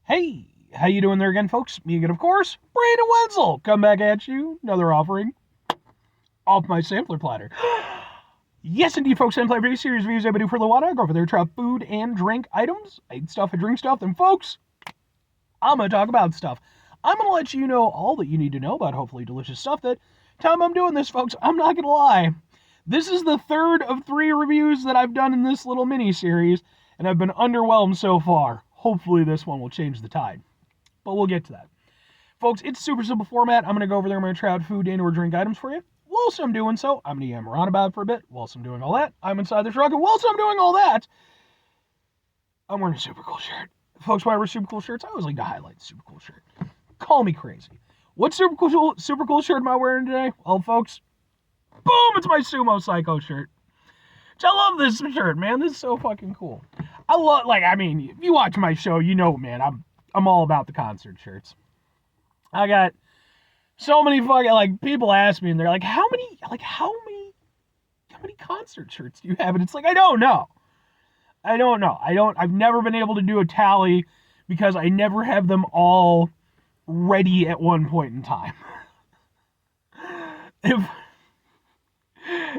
Hey, how you doing there again, folks? Me again, of course, Brandon Wenzel. Come back at you, another offering off my sampler platter. Yes, indeed, folks, sampler review series reviews I do for the water. I go over there, try food and drink items. I eat stuff, I drink stuff. Then, folks, I'm going to talk about stuff. I'm going to let you know all that you need to know about hopefully delicious stuff. That time I'm doing this, folks, I'm not going to lie. This is the third of 3 reviews that I've done in this little mini-series, and I've been underwhelmed so far. Hopefully this one will change the tide. But we'll get to that. Folks, it's super simple format. I'm going to go over there. I'm going to try out food and or drink items for you. Whilst I'm doing so, I'm going to yammer on about it for a bit. Whilst I'm doing all that, I'm inside the truck. And whilst I'm doing all that, I'm wearing a super cool shirt. Folks, why I wear super cool shirts? I always like to highlight the super cool shirt. Call me crazy. What super cool shirt am I wearing today? Well, folks, boom, it's my Sumo Psycho shirt. I love this shirt, man. This is so fucking cool. If you watch my show, you know, man, I'm all about the concert shirts. I got so many fucking, people ask me and they're like, how many concert shirts do you have? And it's like, I don't know. I've never been able to do a tally because I never have them all ready at one point in time.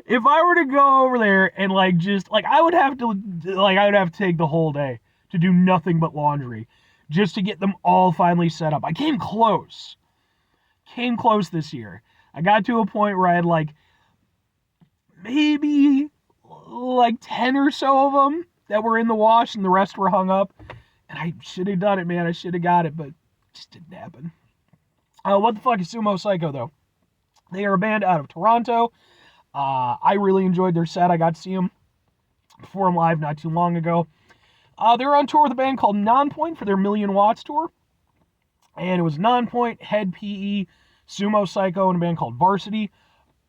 If I were to go over there and I would have to take the whole day to do nothing but laundry just to get them all finally set up. I came close this year. I got to a point where I had maybe 10 or so of them that were in the wash and the rest were hung up. And I should have done it, man. I should have got it, but it just didn't happen. What the fuck is Sumo Psycho, though? They are a band out of Toronto. I really enjoyed their set. I got to see them perform live not too long ago. They were on tour with a band called Nonpoint for their Million Watts tour. And it was Nonpoint, Head PE, Sumo Psycho, and a band called Varsity.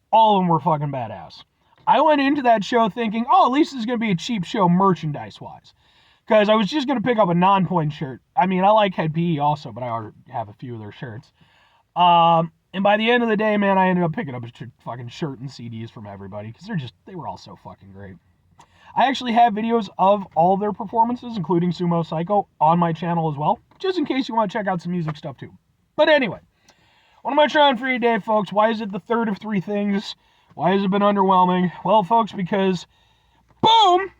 All of them were fucking badass. I went into that show thinking, at least this is going to be a cheap show merchandise-wise. Because I was just going to pick up a Nonpoint shirt. I mean, I like Head PE also, but I already have a few of their shirts. And by the end of the day, man, I ended up picking up a fucking shirt and CDs from everybody because they were all so fucking great. I actually have videos of all their performances, including Sumo Psycho, on my channel as well, just in case you want to check out some music stuff too. But anyway, what am I trying for you today, folks? Why is it the third of 3 things? Why has it been underwhelming? Well, folks, because, boom,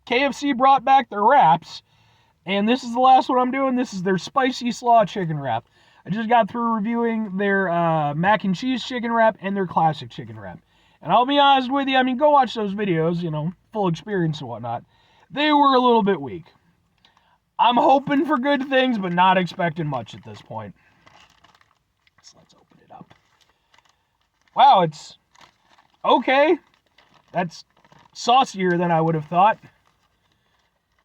KFC brought back their wraps, and this is the last one I'm doing. This is their spicy slaw chicken wrap. I just got through reviewing their mac and cheese chicken wrap and their classic chicken wrap. And I'll be honest with you, go watch those videos, full experience and whatnot. They were a little bit weak. I'm hoping for good things, but not expecting much at this point. So let's open it up. Wow, it's okay. That's saucier than I would have thought.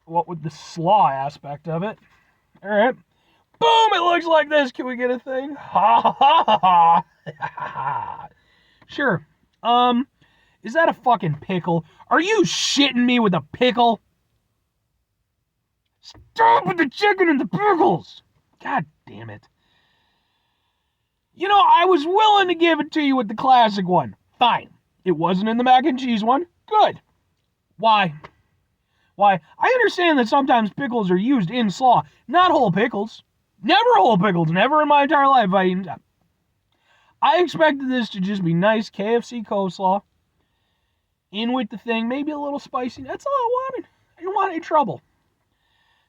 What with the slaw aspect of it. All right. Boom, it looks like this. Can we get a thing? Ha ha ha ha. Sure. Is that a fucking pickle? Are you shitting me with a pickle? Stop with the chicken and the pickles. God damn it. I was willing to give it to you with the classic one. Fine. It wasn't in the mac and cheese one. Good. Why? I understand that sometimes pickles are used in slaw. Not whole pickles. Never whole pickles. Never in my entire life. I expected this to just be nice KFC coleslaw. In with the thing. Maybe a little spicy. That's all I wanted. I didn't want any trouble.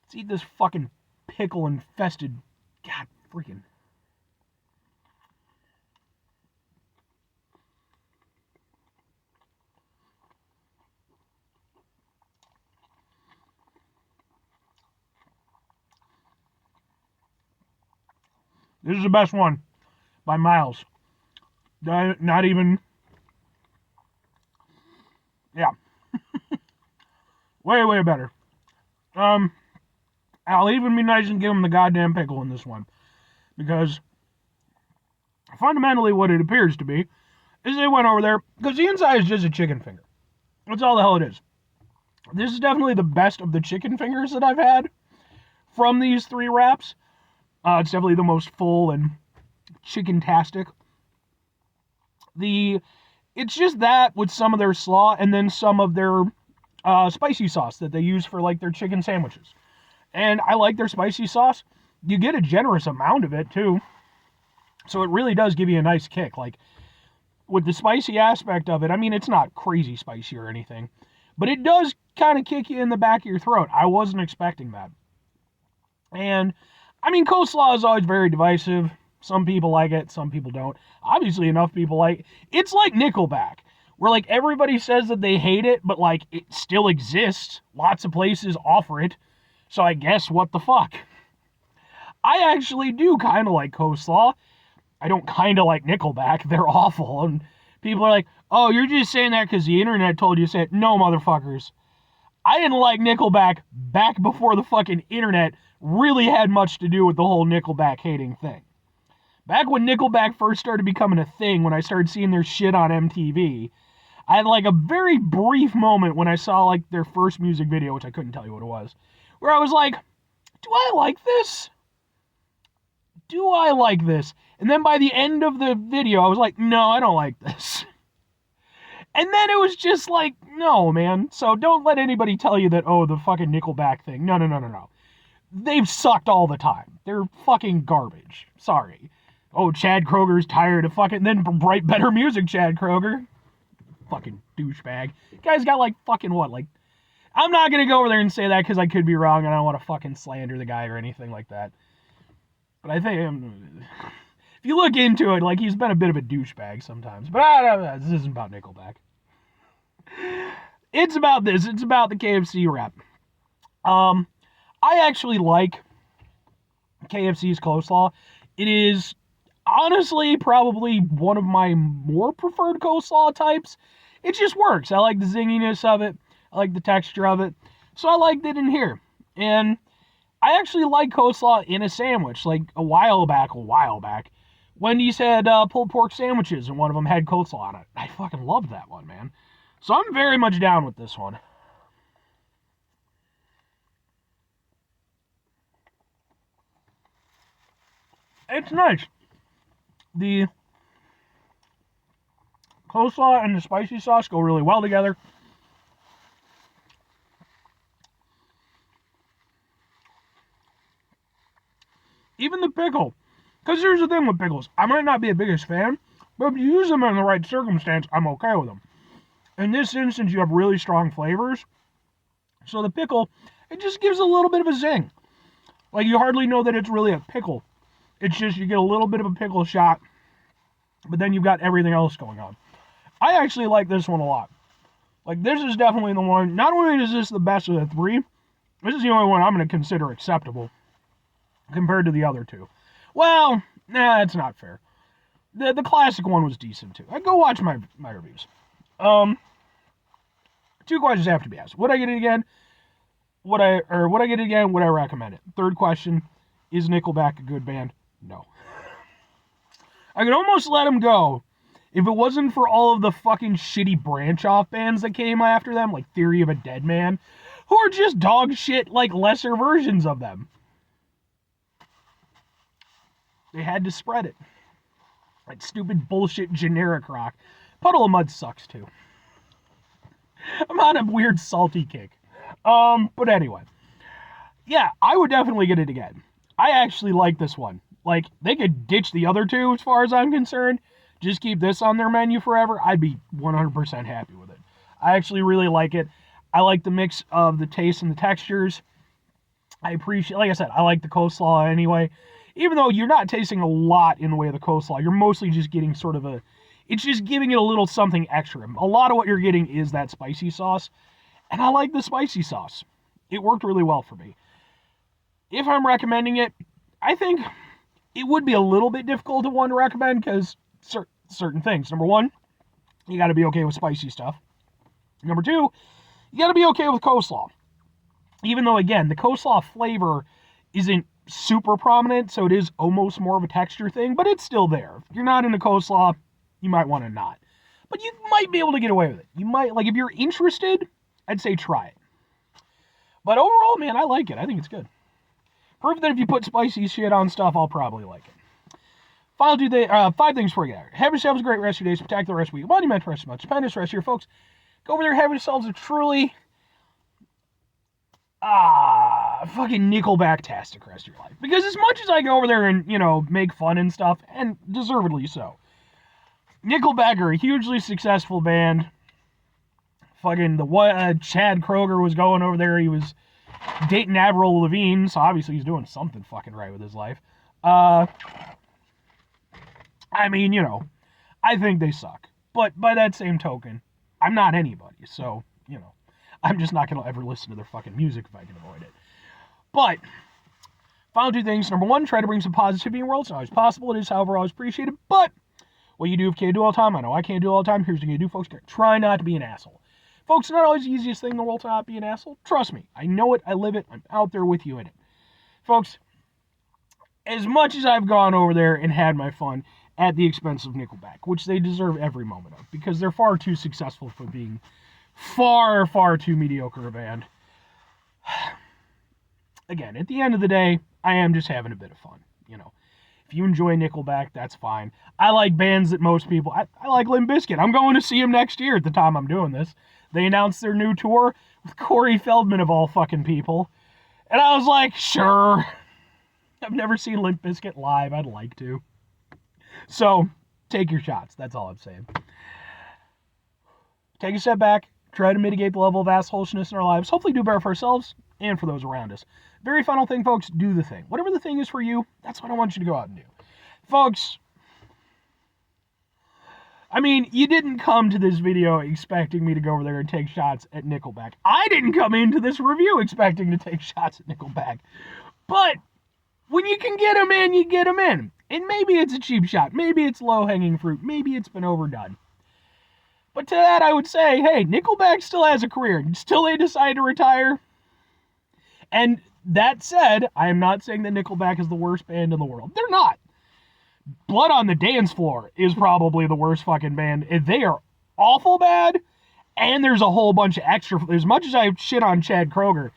Let's eat this fucking pickle-infested... God freaking... This is the best one by miles. Not even... Yeah. Way, way better. I'll even be nice and give them the goddamn pickle in this one. Because fundamentally what it appears to be is they went over there, because the inside is just a chicken finger. That's all the hell it is. This is definitely the best of the chicken fingers that I've had from these 3 wraps. It's definitely the most full and chicken-tastic. It's just that with some of their slaw and then some of their spicy sauce that they use for their chicken sandwiches. And I like their spicy sauce. you get a generous amount of it, too. So it really does give you a nice kick. Like, with the spicy aspect of it, I mean, it's not crazy spicy or anything, but it does kind of kick you in the back of your throat. I wasn't expecting that. And, I mean, coleslaw is always very divisive. Some people like it, some people don't. Obviously, enough people like it. It's like Nickelback, where, like, everybody says that they hate it, but, like, it still exists. Lots of places offer it. So I guess what the fuck? I actually do kind of like coleslaw. I don't kind of like Nickelback. They're awful. And people are like, oh, you're just saying that because the internet told you to say it. No, motherfuckers. I didn't like Nickelback back before the fucking internet really had much to do with the whole Nickelback hating thing. Back when Nickelback first started becoming a thing, when I started seeing their shit on MTV, I had like a very brief moment when I saw like their first music video, which I couldn't tell you what it was, where I was like, do I like this? Do I like this? And then by the end of the video, I was like, no, I don't like this. And then it was just like, no, man. So don't let anybody tell you that, oh, the fucking Nickelback thing. No. They've sucked all the time. They're fucking garbage. Sorry. Oh, Chad Kroger's tired of fucking... Then write better music, Chad Kroger. Fucking douchebag. Guy's got like fucking what? Like, I'm not going to go over there and say that because I could be wrong and I don't want to fucking slander the guy or anything like that. But I think... if you look into it, like, he's been a bit of a douchebag sometimes. But this isn't about Nickelback. It's about this. It's about the KFC wrap. I actually like KFC's coleslaw. It is honestly probably one of my more preferred coleslaw types. It just works. I like the zinginess of it. I like the texture of it. So I liked it in here. And I actually like coleslaw in a sandwich. Like a while back, Wendy's had pulled pork sandwiches, and one of them had coleslaw on it. I fucking loved that one, man. So I'm very much down with this one. It's nice. The coleslaw and the spicy sauce go really well together. Even the pickle. Because here's the thing with pickles. I might not be the biggest fan, but if you use them in the right circumstance, I'm okay with them. In this instance, you have really strong flavors. So the pickle, it just gives a little bit of a zing. Like, you hardly know that it's really a pickle. It's just you get a little bit of a pickle shot, but then you've got everything else going on. I actually like this one a lot. Like, this is definitely the one. Not only is this the best of the three, this is the only one I'm going to consider acceptable compared to the other two. Well, nah, that's not fair. The classic one was decent too. Go watch my reviews. Two questions have to be asked. Would I get it again? Would I get it again? Would I recommend it? Third question, is Nickelback a good band? No. I could almost let them go if it wasn't for all of the fucking shitty branch-off bands that came after them, like Theory of a Dead Man, who are just dog shit, like lesser versions of them. They had to spread it. That stupid bullshit generic rock. Puddle of Mud sucks too. I'm on a weird salty kick. But anyway. Yeah, I would definitely get it again. I actually like this one. Like, they could ditch the other two as far as I'm concerned. Just keep this on their menu forever. I'd be 100% happy with it. I actually really like it. I like the mix of the taste and the textures. I appreciate, like I said, I like the coleslaw anyway. Even though you're not tasting a lot in the way of the coleslaw, you're mostly just getting sort of it's just giving it a little something extra. A lot of what you're getting is that spicy sauce. And I like the spicy sauce. It worked really well for me. If I'm recommending it, I think it would be a little bit difficult to want to recommend because certain things. Number one, you got to be okay with spicy stuff. Number two, you got to be okay with coleslaw. Even though, again, the coleslaw flavor isn't super prominent, so it is almost more of a texture thing, but it's still there. If you're not into coleslaw, you might want to not. But you might be able to get away with it. You might, like, if you're interested, I'd say try it. But overall, man, I like it. I think it's good. Proof that if you put spicy shit on stuff, I'll probably like it. Final 5 things for you there. Have yourselves a great rest of your day, spectacular rest of your week, monumental rest of much, stupendous rest of your folks. Go over there, have yourselves a truly fucking Nickelback-tastic rest of your life. Because as much as I go over there and, make fun and stuff, and deservedly so, Nickelback are a hugely successful band. Fucking Chad Kroeger was going over there. He was dating Avril Lavigne, so obviously he's doing something fucking right with his life. I think they suck. But by that same token, I'm not anybody, so, I'm just not going to ever listen to their fucking music if I can avoid it. But, final two things. Number one, try to bring some positivity in the world. It's not always possible. It is, however, always appreciated. But, what you do if you can't do all the time, I know I can't do all the time. Here's what you do, folks. Try not to be an asshole. Folks, it's not always the easiest thing in the world to not be an asshole. Trust me. I know it. I live it. I'm out there with you in it. Folks, as much as I've gone over there and had my fun at the expense of Nickelback, which they deserve every moment of, because they're far too successful for being far, far too mediocre a band. Again, at the end of the day, I am just having a bit of fun, If you enjoy Nickelback, that's fine. I like bands that most people... I like Limp Bizkit. I'm going to see them next year at the time I'm doing this. They announced their new tour with Corey Feldman of all fucking people. And I was like, sure. I've never seen Limp Bizkit live. I'd like to. So, take your shots. That's all I'm saying. Take a step back. Try to mitigate the level of assholishness in our lives. Hopefully do better for ourselves and for those around us. Very final thing, folks. Do the thing. Whatever the thing is for you, that's what I want you to go out and do. Folks, you didn't come to this video expecting me to go over there and take shots at Nickelback. I didn't come into this review expecting to take shots at Nickelback. But when you can get them in, you get them in. And maybe it's a cheap shot. Maybe it's low-hanging fruit. Maybe it's been overdone. But to that, I would say, hey, Nickelback still has a career. Still they decide to retire. And that said, I am not saying that Nickelback is the worst band in the world. They're not. Blood on the Dance Floor is probably the worst fucking band. They are awful bad, and there's a whole bunch of extra... As much as I shit on Chad Kroeger,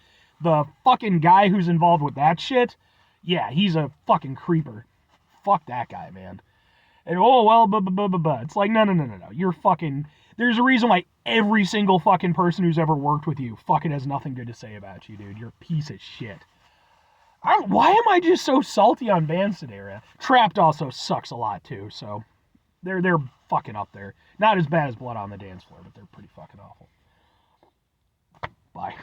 the fucking guy who's involved with that shit, yeah, he's a fucking creeper. Fuck that guy, man. And, it's like, no. You're fucking... There's a reason why every single fucking person who's ever worked with you fucking has nothing good to say about you, dude. You're a piece of shit. Why am I just so salty on bands today? Trapped also sucks a lot, too, so they're fucking up there. Not as bad as Blood on the Dance Floor, but they're pretty fucking awful. Bye.